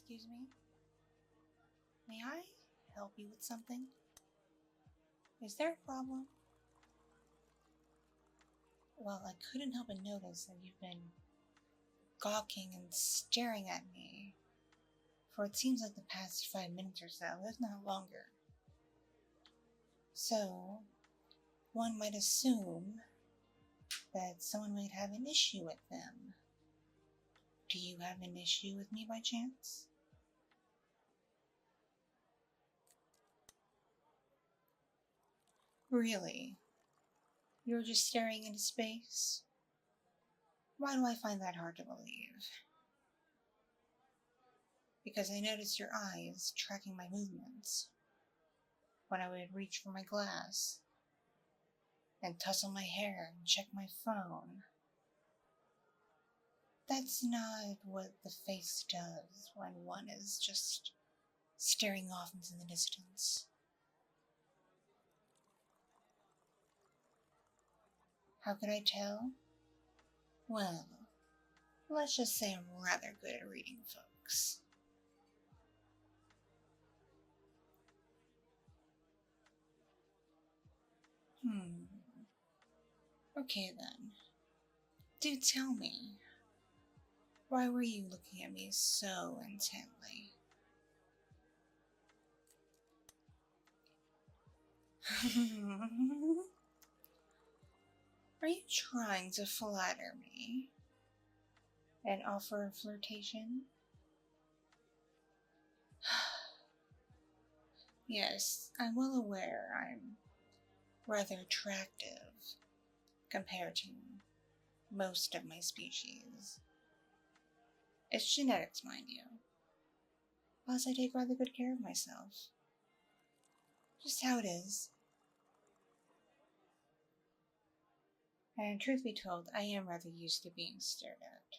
Excuse me? May I help you with something? Is there a problem? Well, I couldn't help but notice that you've been gawking and staring at me for it seems like the past 5 minutes or so, if not longer. So, one might assume that someone might have an issue with them. Do you have an issue with me by chance? Really? You're just staring into space? Why do I find that hard to believe? Because I noticed your eyes tracking my movements when I would reach for my glass and tussle my hair and check my phone. That's not what the face does when one is just staring off into the distance. How could I tell? Well, let's just say I'm rather good at reading folks. Okay then. Do tell me, why were you looking at me so intently? Are you trying to flatter me and offer a flirtation? Yes, I'm well aware I'm rather attractive compared to most of my species. It's genetics, mind you. Plus, I take rather good care of myself. Just how it is. And truth be told, I am rather used to being stared at.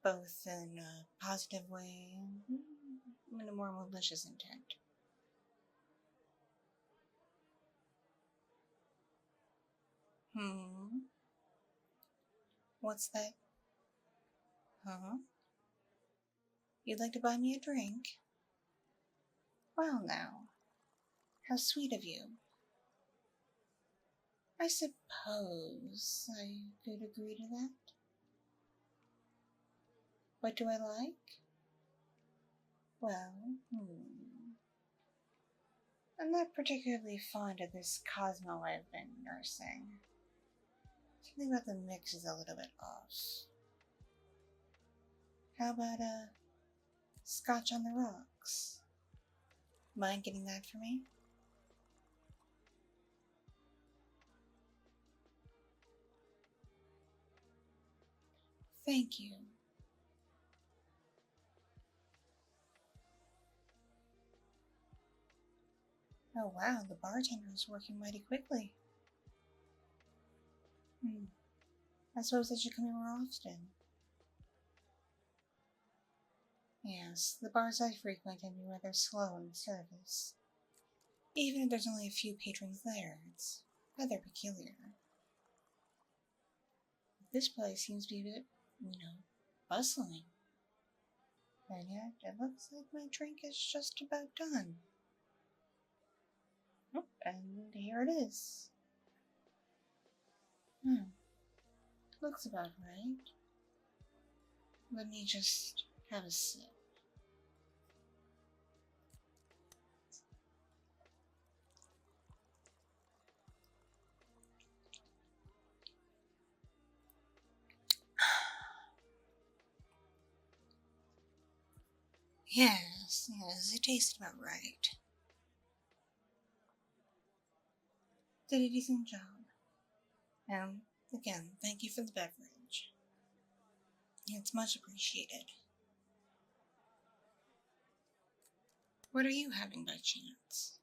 Both in a positive way and in a more malicious intent. What's that? Huh? You'd like to buy me a drink? Well now, how sweet of you. I suppose I could agree to that. What do I like? Well, I'm not particularly fond of this Cosmo I've been nursing. Something about the mix is a little bit off. How about a scotch on the rocks? Mind getting that for me? Thank you. Oh wow, the bartender is working mighty quickly. I suppose I should come here more often. Yes, the bars I frequent can be rather slow in service. Even if there's only a few patrons there, it's rather peculiar. This place seems to be a bit, bustling. And yet, it looks like my drink is just about done. Oh, and here it is. Looks about right. Let me just have a sip. Yes, it tasted about right. Did a decent job. And again, thank you for the beverage. It's much appreciated. What are you having by chance?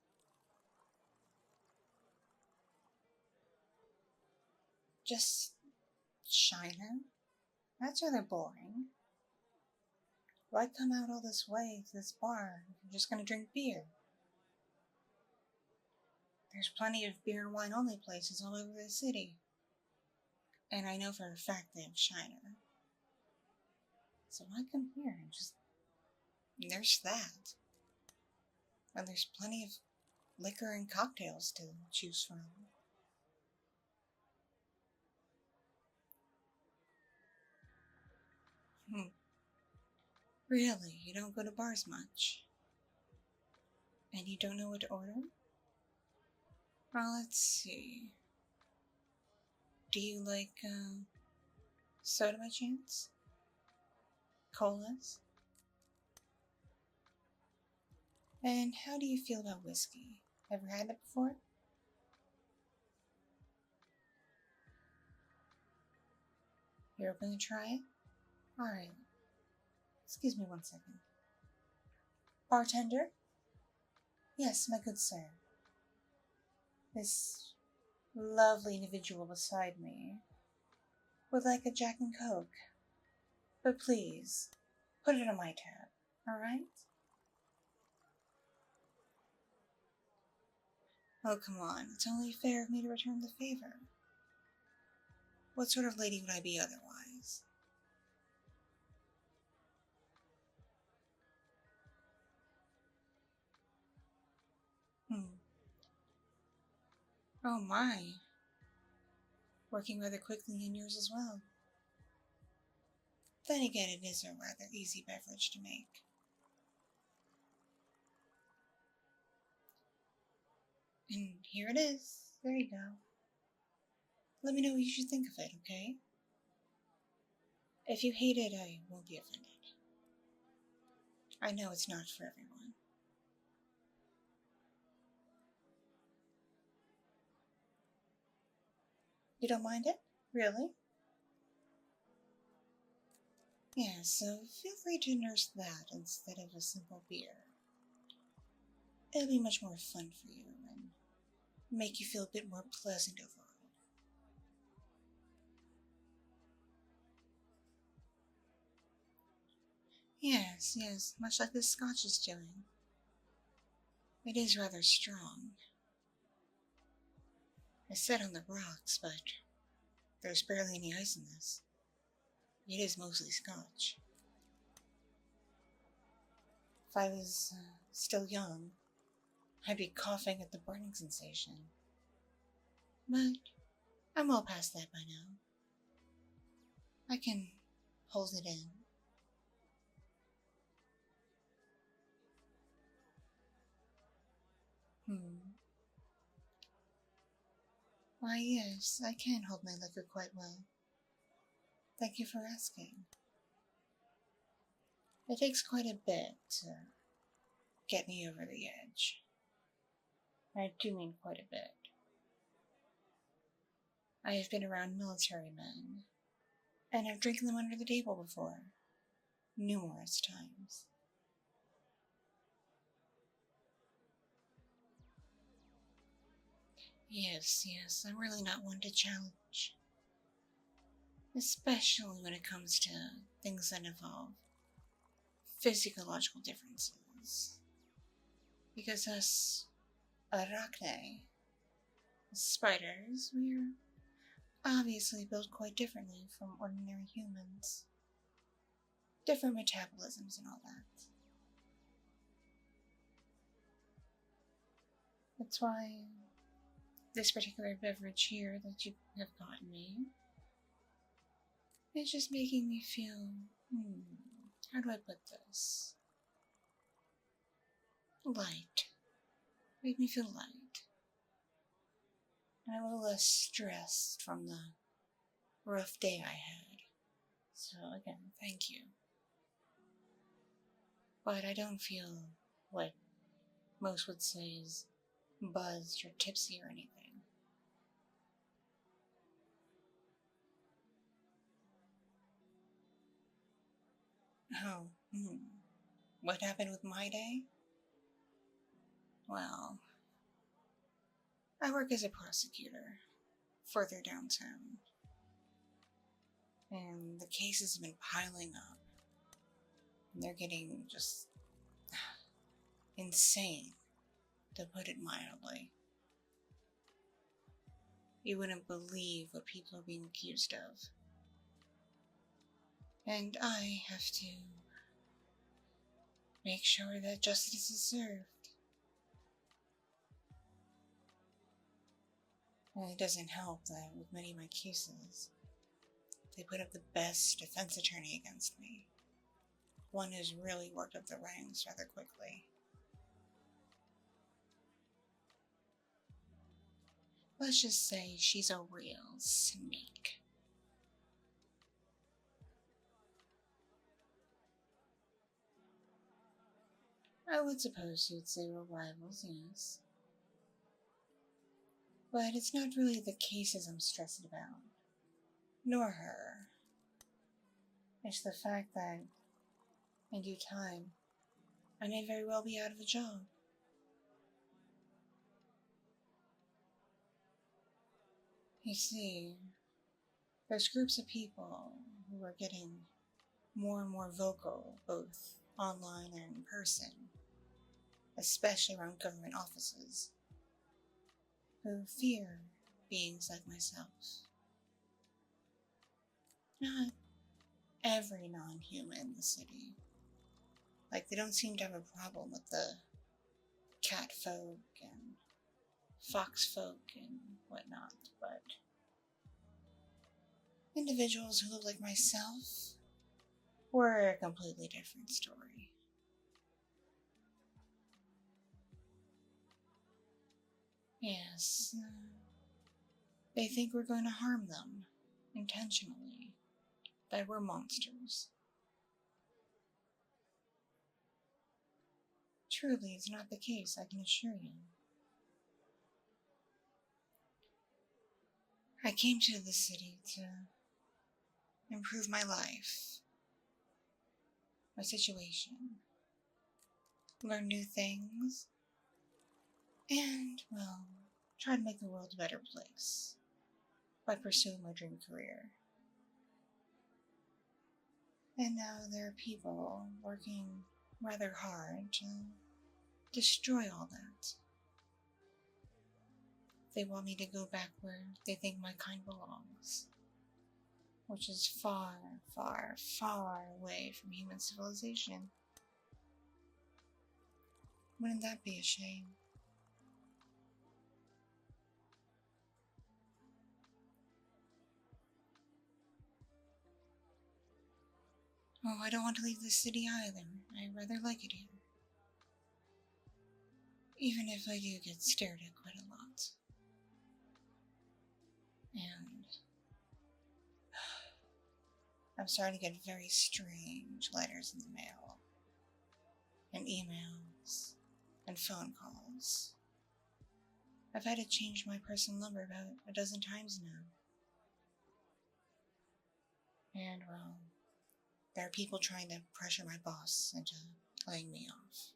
Just Shiner? That's rather boring. Why come out all this way to this bar if you're just gonna drink beer? There's plenty of beer and wine only places all over the city. And I know for a fact they have Shiner. So why come here and just There's that. And there's plenty of liquor and cocktails to choose from. Really, you don't go to bars much? And you don't know what to order? Well, let's see. Do you like, soda by chance? Colas? And how do you feel about whiskey? Ever had it before? You're open to try it? Alright. Excuse me 1 second. Bartender? Yes, my good sir. This lovely individual beside me would like a Jack and Coke. But please, put it on my tab, alright? Oh, come on. It's only fair of me to return the favor. What sort of lady would I be otherwise? Oh my. Working rather quickly in yours as well. Then again, it is a rather easy beverage to make. And here it is. There you go. Let me know what you should think of it, okay? If you hate it, I won't be offended. I know it's not for everyone. You don't mind it? Really? Yeah, so feel free to nurse that instead of a simple beer. It'll be much more fun for you and make you feel a bit more pleasant overall. Yes, much like this scotch is doing. It is rather strong. It's set on the rocks, but there's barely any ice in this. It is mostly scotch. If I was still young, I'd be coughing at the burning sensation. But I'm well past that by now. I can hold it in. Why, yes, I can hold my liquor quite well. Thank you for asking. It takes quite a bit to get me over the edge. I do mean quite a bit. I have been around military men, and I've drinking them under the table before, numerous times. Yes, I'm really not one to challenge. Especially when it comes to things that involve physiological differences. Because us ARACHNE, spiders, we're obviously built quite differently from ordinary humans. Different metabolisms and all that. That's why this particular beverage here that you have gotten me is just making me feel, how do I put this? Light. Made me feel light. And a little less stressed from the rough day I had. So again, thank you. But I don't feel what most would say is buzzed or tipsy or anything. Oh, what happened with my day? Well, I work as a prosecutor further downtown. And the cases have been piling up. And they're getting just insane, to put it mildly. You wouldn't believe what people are being accused of. And I have to make sure that justice is served. And it doesn't help that with many of my cases, they put up the best defense attorney against me. One who's really worked up the ranks rather quickly. Let's just say she's a real snake. I would suppose you'd say we're rivals, yes. But it's not really the cases I'm stressed about, nor her. It's the fact that, in due time, I may very well be out of a job. You see, there's groups of people who are getting more and more vocal, both online and in person, especially around government offices, who fear beings like myself. Not every non-human in the city. Like, they don't seem to have a problem with the cat folk and fox folk and whatnot, but individuals who look like myself were a completely different story. Yes, they think we're going to harm them intentionally, that we're monsters. Truly, it's not the case, I can assure you. I came to the city to improve my life, my situation, learn new things, and, well, try to make the world a better place by pursuing my dream career. And now there are people working rather hard to destroy all that. They want me to go back where they think my kind belongs, which is far, far, far away from human civilization. Wouldn't that be a shame? Oh, I don't want to leave the city either. I rather like it here. Even if I do get stared at quite a lot. And I'm starting to get very strange letters in the mail, and emails, and phone calls. I've had to change my personal number about a dozen times now. And, well, there are people trying to pressure my boss into laying me off.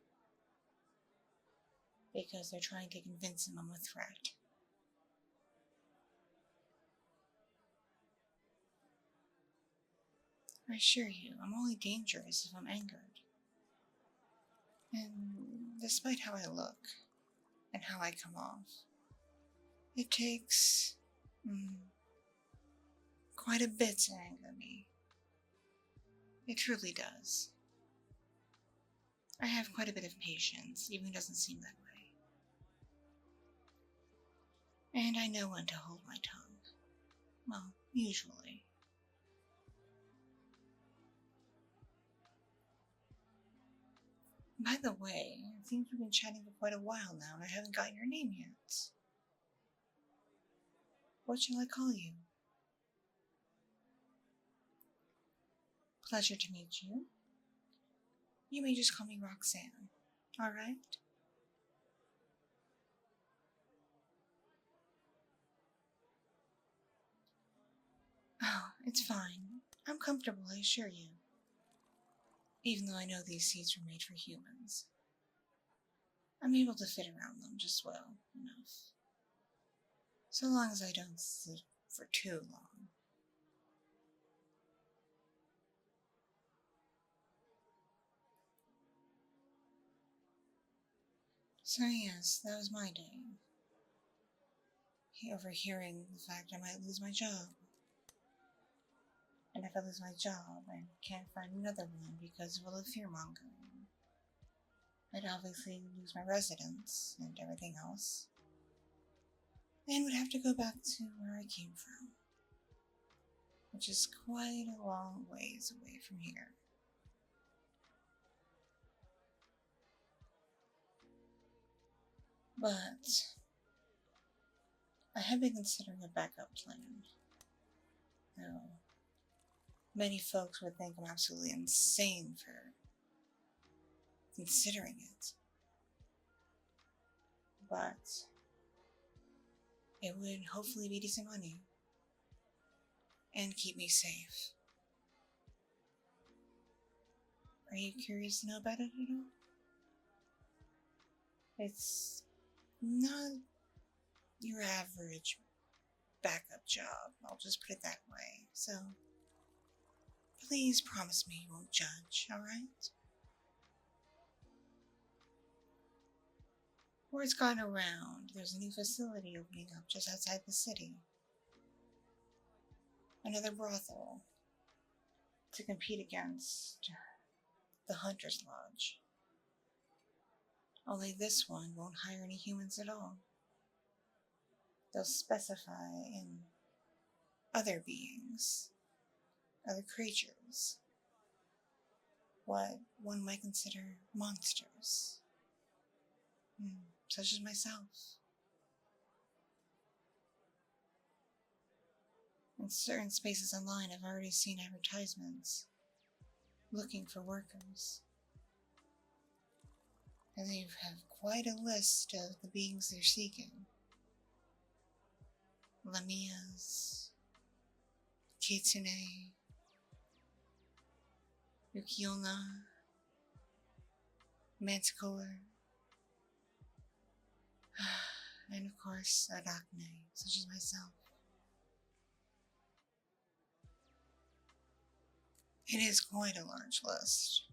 Because they're trying to convince him I'm a threat. I assure you, I'm only dangerous if I'm angered. And despite how I look, and how I come off, it takes quite a bit to anger me. It truly does. I have quite a bit of patience, even if it doesn't seem that way. And I know when to hold my tongue. Well, usually. By the way, it seems we've been chatting for quite a while now, and I haven't gotten your name yet. What shall I call you? Pleasure to meet you. You may just call me Roxanne, alright? Oh, it's fine. I'm comfortable, I assure you. Even though I know these seats were made for humans. I'm able to fit around them just well enough. So long as I don't sit for too long. So yes, that was my day. Overhearing the fact I might lose my job. And if I lose my job, I can't find another one because of all the fear-mongering. I'd obviously lose my residence and everything else, and would have to go back to where I came from, which is quite a long ways away from here. But I have been considering a backup plan, though many folks would think I'm absolutely insane for considering it. But it would hopefully be decent money and keep me safe. Are you curious to know about it at all? It's not your average backup job, I'll just put it that way. So, please promise me you won't judge, alright? Word's gone around, there's a new facility opening up just outside the city. Another brothel to compete against the Hunter's Lodge. Only this one won't hire any humans at all. They'll specify in other beings, other creatures, what one might consider monsters, such as myself. In certain spaces online, I've already seen advertisements looking for workers. And they have quite a list of the beings they're seeking. Lamias, Kitsune, Yukiona, Manticore, and of course, Arachne, such as myself. It is quite a large list.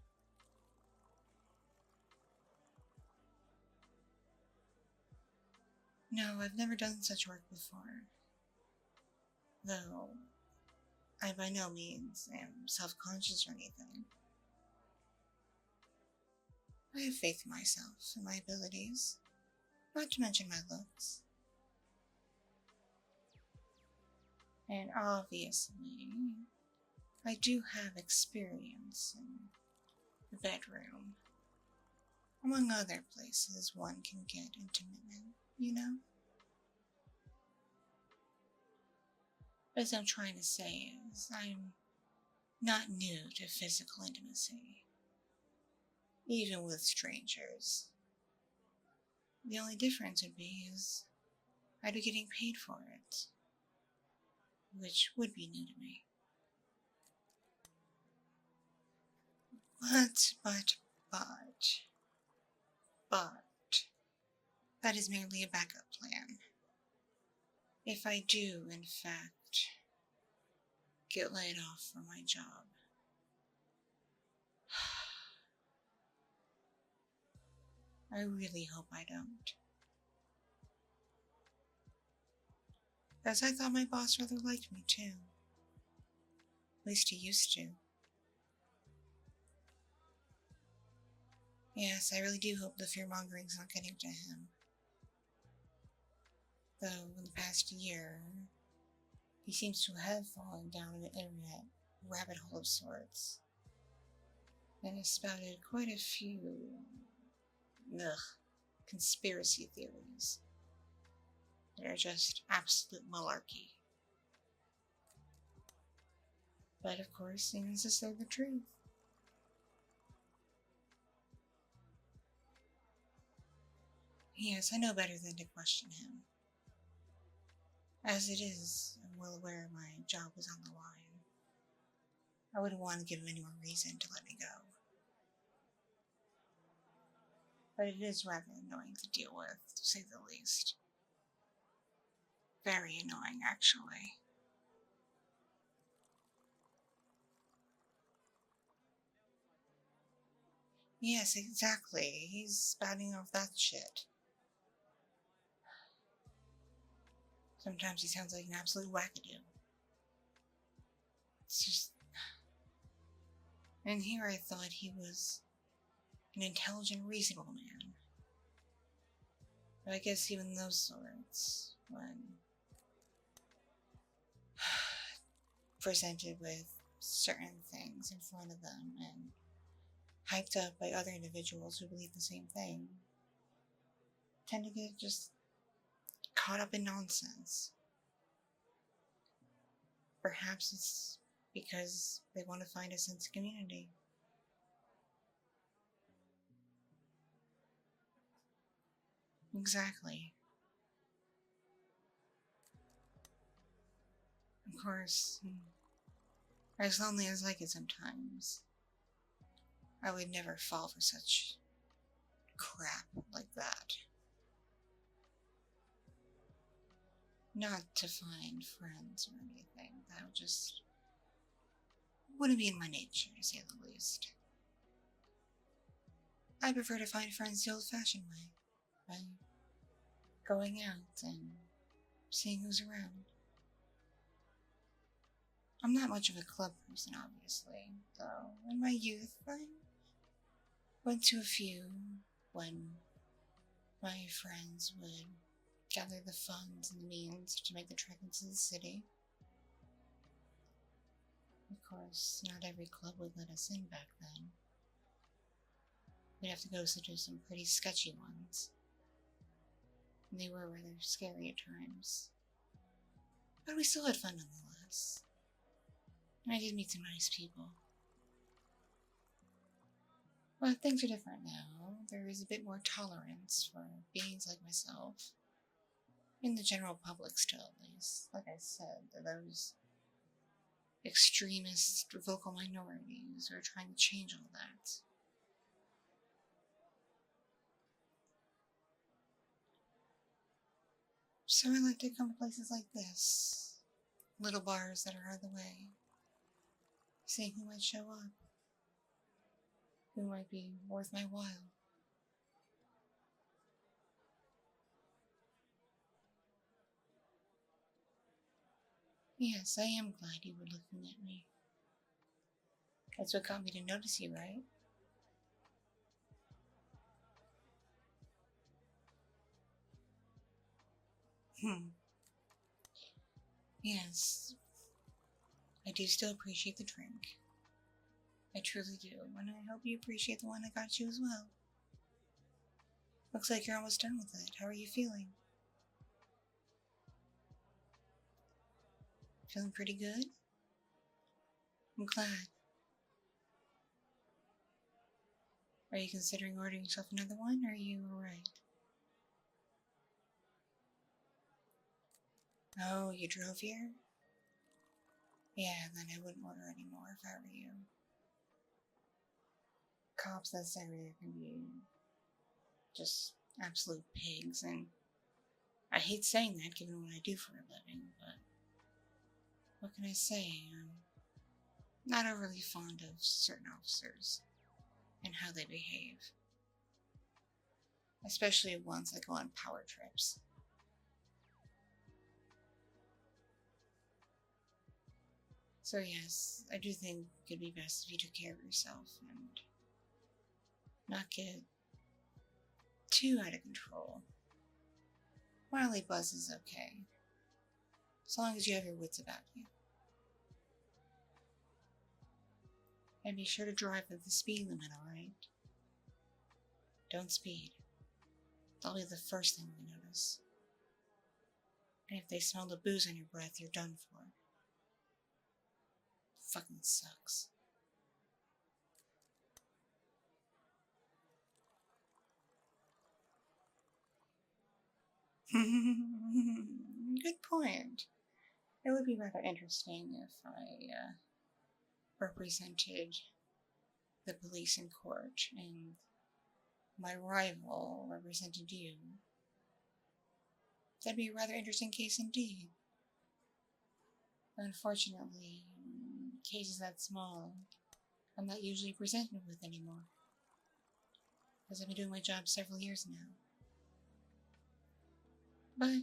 No, I've never done such work before. Though, I by no means am self-conscious or anything. I have faith in myself and my abilities, not to mention my looks. And obviously, I do have experience in the bedroom, among other places one can get intimate, you know? As I'm trying to say is, I'm not new to physical intimacy, even with strangers. The only difference would be is I'd be getting paid for it, which would be new to me. But, that is merely a backup plan. If I do, in fact, get laid off from my job, I really hope I don't. As I thought my boss rather liked me too. At least he used to. Yes, I really do hope the fear-mongering's not getting to him. Though, in the past year, he seems to have fallen down an internet rabbit hole of sorts, and has spouted quite a few, conspiracy theories that are just absolute malarkey. But of course, he needs to say the truth. Yes, I know better than to question him. As it is, I'm well aware my job was on the line. I wouldn't want to give him any more reason to let me go. But it is rather annoying to deal with, to say the least. Very annoying, actually. Yes, exactly. He's spouting off that shit. Sometimes he sounds like an absolute wackadoo. It's just... And here I thought he was an intelligent, reasonable man. But I guess even those sorts, when presented with certain things in front of them and hyped up by other individuals who believe the same thing, tend to get just caught up in nonsense. Perhaps it's because they want to find a sense of community. Exactly. Of course, as lonely as I get sometimes, I would never fall for such crap like that. Not to find friends or anything. That wouldn't be in my nature, to say the least. I prefer to find friends the old-fashioned way, by going out and seeing who's around. I'm not much of a club person, obviously, though in my youth I went to a few when my friends would gather the funds and the means to make the trek into the city. Of course, not every club would let us in back then. We'd have to go to some pretty sketchy ones. And they were rather scary at times. But we still had fun nonetheless. And I did meet some nice people. But things are different now. There is a bit more tolerance for beings like myself. In the general public still, at least. Like I said, those extremist vocal minorities are trying to change all that. So I like to come to places like this. Little bars that are out of the way. Seeing who might show up. Who might be worth my while. Yes, I am glad you were looking at me. That's what got me to notice you, right? Yes. I do still appreciate the drink. I truly do, and I hope you appreciate the one I got you as well. Looks like you're almost done with it. How are you feeling? Feeling pretty good? I'm glad. Are you considering ordering yourself another one, or are you alright? Oh, you drove here? Yeah, then I wouldn't order anymore if I were you. Cops in this area can be just absolute pigs, and I hate saying that given what I do for a living, but what can I say? I'm not overly fond of certain officers and how they behave. Especially ones that go on power trips. So yes, I do think it'd be best if you took care of yourself and not get too out of control. Mildly buzz is okay, as long as you have your wits about you. And be sure to drive at the speed limit, alright? Don't speed. That'll be the first thing they notice. And if they smell the booze on your breath, you're done for. Fucking sucks. Good point. It would be rather interesting if I represented the police in court and my rival represented you. That'd be a rather interesting case indeed. Unfortunately, cases that small, I'm not usually presented with anymore. Because I've been doing my job several years now. But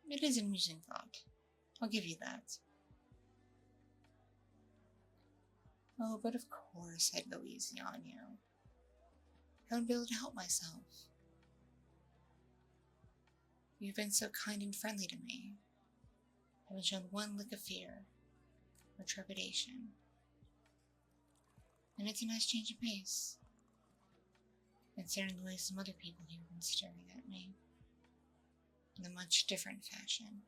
it is an amusing thought. I'll give you that. Oh, but of course I'd go easy on you. I wouldn't be able to help myself. You've been so kind and friendly to me. I haven't shown one lick of fear or trepidation. And it's a nice change of pace, considering the way some other people here have been staring at me in a much different fashion.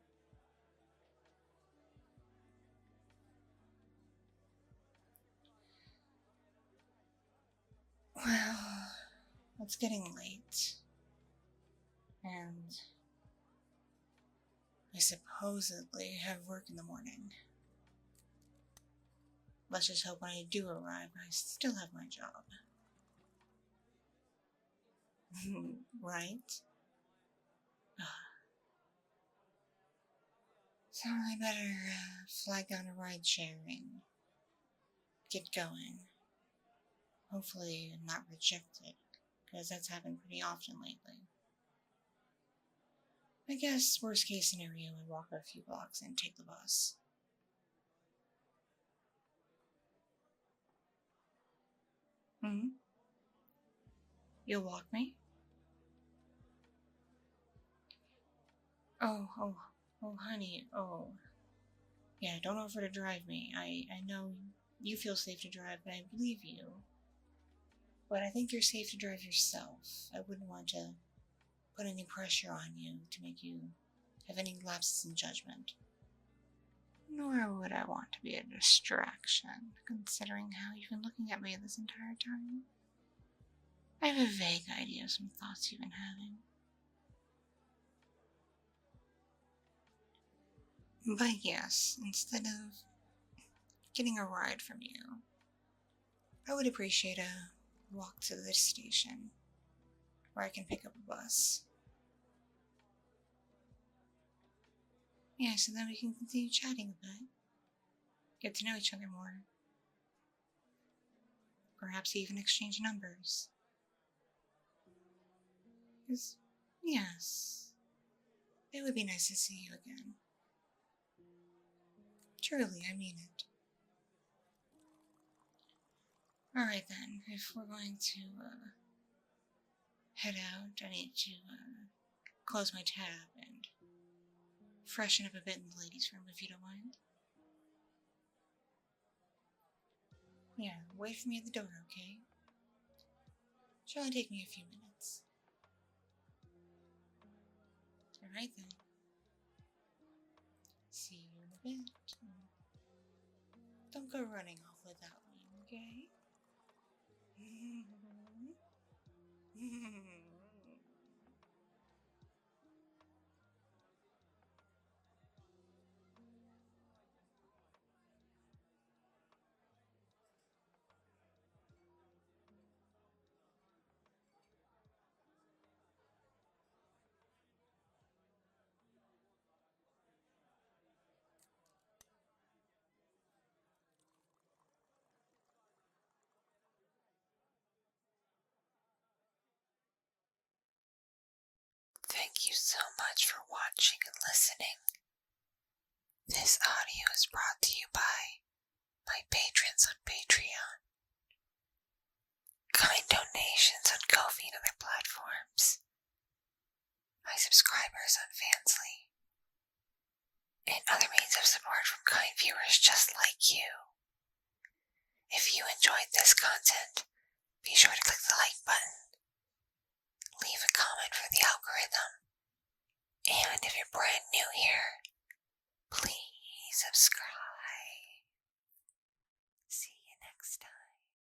Well, it's getting late, and I supposedly have work in the morning. Let's just hope when I do arrive, I still have my job. Right? So I better flag down a ride share and get going. Hopefully not rejected, because that's happened pretty often lately. I guess worst case scenario, I walk a few blocks and take the bus. You'll walk me? Oh, honey, oh. Yeah, don't offer to drive me. I know you feel safe to drive, and I believe you. But I think you're safe to drive yourself. I wouldn't want to put any pressure on you to make you have any lapses in judgment. Nor would I want to be a distraction, considering how you've been looking at me this entire time. I have a vague idea of some thoughts you've been having. But yes, instead of getting a ride from you, I would appreciate a walk to the station where I can pick up a bus. Yeah, so then we can continue chatting a bit. Get to know each other more. Perhaps even exchange numbers. Because, yes, it would be nice to see you again. Truly, I mean it. Alright then, if we're going to head out, I need to close my tab and freshen up a bit in the ladies' room, if you don't mind. Yeah, wait for me at the door, okay? Should only take me a few minutes. Alright then. See you in a bit. Don't go running off without me, okay? Thank you so much for watching and listening. This audio is brought to you by my patrons on Patreon. Kind donations on Ko-fi and other platforms. My subscribers on Fansly. And other means of support from kind viewers just like you. If you enjoyed this content, be sure to click the like button. Leave a comment for the algorithm. And if you're brand new here, please subscribe. See you next time.